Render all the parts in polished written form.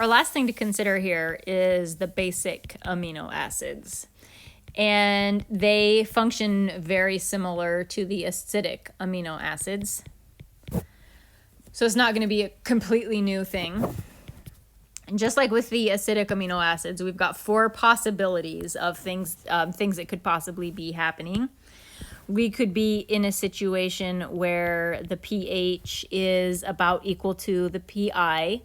Our last thing to consider here is the basic amino acids. And they function very similar to the acidic amino acids. So it's not going to be a completely new thing. And just like with the acidic amino acids, we've got 4 possibilities of things that could possibly be happening. We could be in a situation where the pH is about equal to the pI.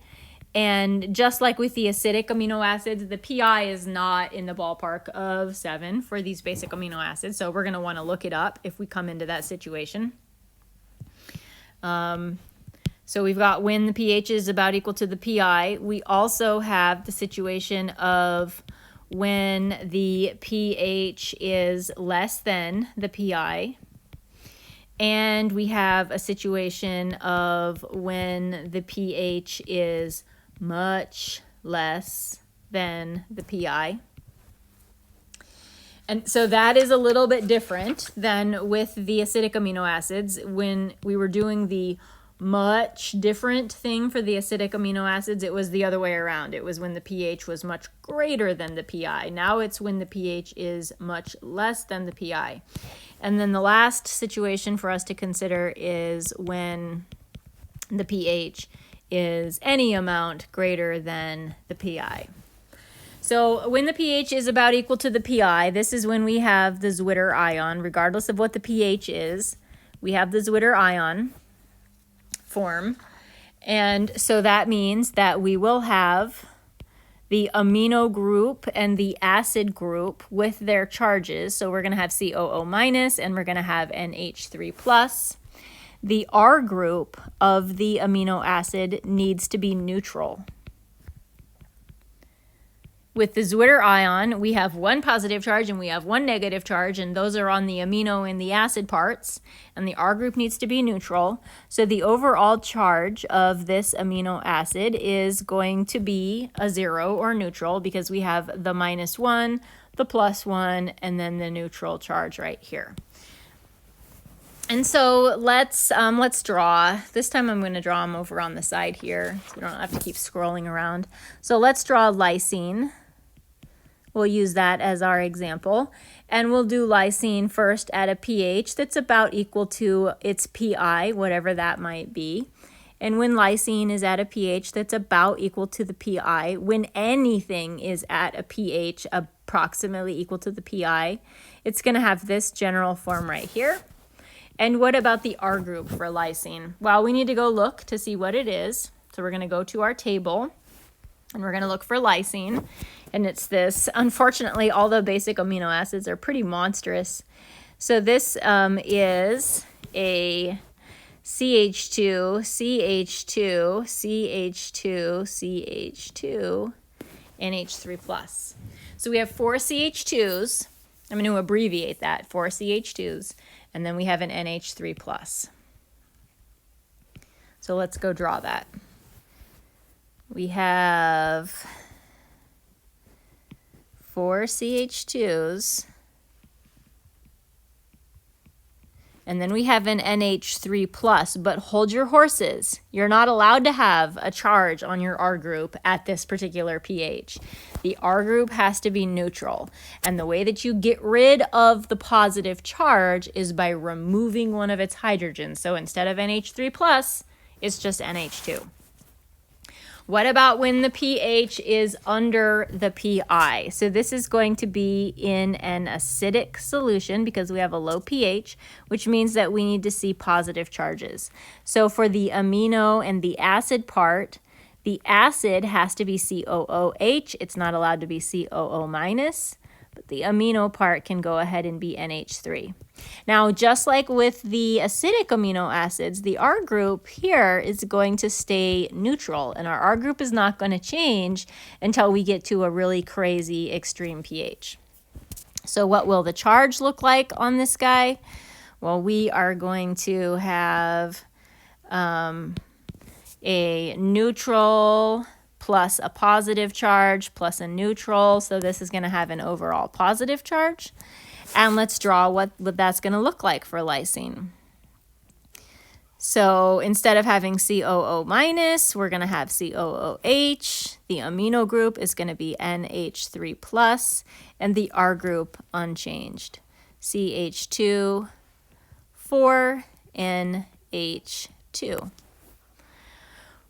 And just like with the acidic amino acids, the pI is not in the ballpark of 7 for these basic amino acids. So we're going to want to look it up if we come into that situation. So we've got when the pH is about equal to the pI. We also have the situation of when the pH is less than the pI. And we have a situation of when the pH is much less than the pI. And so that is a little bit different than with the acidic amino acids. When we were doing the much different thing for the acidic amino acids, it was the other way around. It was when the pH was much greater than the pI. Now it's when the pH is much less than the pI. And then the last situation for us to consider is when the pH is any amount greater than the pI. So when the pH is about equal to the pI, this is when we have the Zwitter ion. Regardless of what the pH is, we have the Zwitter ion form. And so that means that we will have the amino group and the acid group with their charges. So we're going to have COO minus and we're going to have NH3 plus. The R group of the amino acid needs to be neutral. With the Zwitter ion, we have 1 positive charge and we have 1 negative charge, and those are on the amino and the acid parts, and the R group needs to be neutral. So the overall charge of this amino acid is going to be a 0 or neutral because we have the -1, the +1, and then the neutral charge right here. And so let's draw. This time I'm going to draw them over on the side here so we don't have to keep scrolling around. So let's draw lysine. We'll use that as our example. And we'll do lysine first at a pH that's about equal to its pI, whatever that might be. And when lysine is at a pH that's about equal to the pI, when anything is at a pH approximately equal to the pI, it's going to have this general form right here. And what about the R group for lysine? Well, we need to go look to see what it is. So we're going to go to our table and we're going to look for lysine. And it's this. Unfortunately, all the basic amino acids are pretty monstrous. So this is a CH2, CH2, CH2, CH2, NH3+. So we have 4 CH2s. I'm going to abbreviate that, 4 CH2s. And then we have an NH3+. So let's go draw that. We have 4 CH2s. And then we have an NH3+, but hold your horses. You're not allowed to have a charge on your R group at this particular pH. The R group has to be neutral. And the way that you get rid of the positive charge is by removing one of its hydrogens. So instead of NH3+, it's just NH2. What about when the pH is under the pI? So this is going to be in an acidic solution because we have a low pH, which means that we need to see positive charges. So for the amino and the acid part, the acid has to be COOH. It's not allowed to be COO minus, but the amino part can go ahead and be NH3. Now, just like with the acidic amino acids, the R group here is going to stay neutral, and our R group is not going to change until we get to a really crazy extreme pH. So what will the charge look like on this guy? Well, we are going to have a neutral plus a positive charge plus a neutral. So this is going to have an overall positive charge. And let's draw what that's going to look like for lysine. So instead of having COO minus, we're going to have COOH. The amino group is going to be NH3 plus, and the R group unchanged. CH2, 4NH2.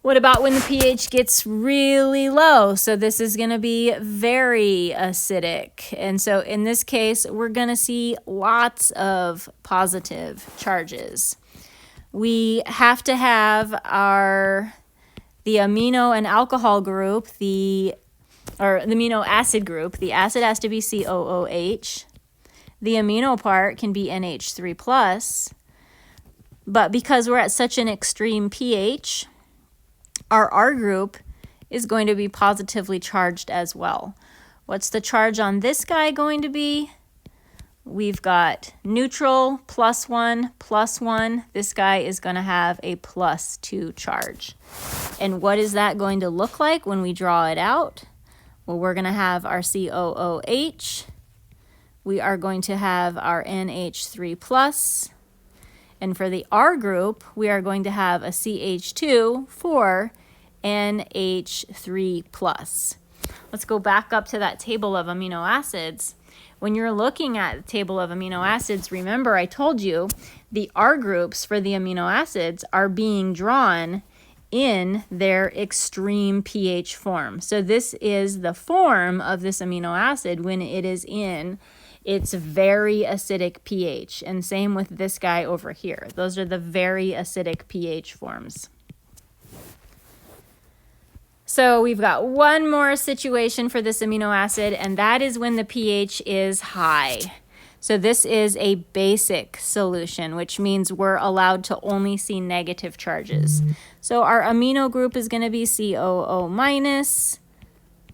What about when the pH gets really low? So this is going to be very acidic. And so in this case, we're going to see lots of positive charges. We have to have the amino and alcohol group, the amino acid group. The acid has to be COOH. The amino part can be NH3 plus. But because we're at such an extreme pH, our R group is going to be positively charged as well. What's the charge on this guy going to be? We've got neutral, +1. This guy is going to have a +2 charge. And what is that going to look like when we draw it out? Well, we're going to have our COOH. We are going to have our NH3 plus. And for the R group, we are going to have a CH2 for NH3 plus. Let's go back up to that table of amino acids. When you're looking at the table of amino acids, remember I told you the R groups for the amino acids are being drawn in their extreme pH form. So this is the form of this amino acid when it is in its very acidic pH. And same with this guy over here. Those are the very acidic pH forms. So we've got one more situation for this amino acid, and that is when the pH is high. So this is a basic solution, which means we're allowed to only see negative charges. So our amino group is going to be COO minus.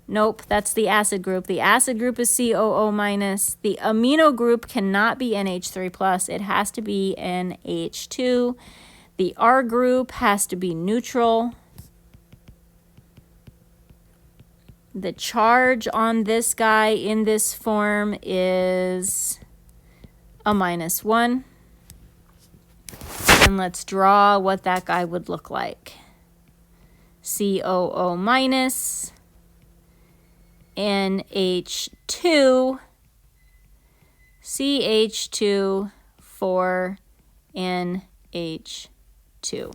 Nope, that's the acid group. The acid group is COO minus. The amino group cannot be NH3 plus. It has to be NH2. The R group has to be neutral. The charge on this guy in this form is a -1. And let's draw what that guy would look like. COO minus, NH2, CH2, 4NH2.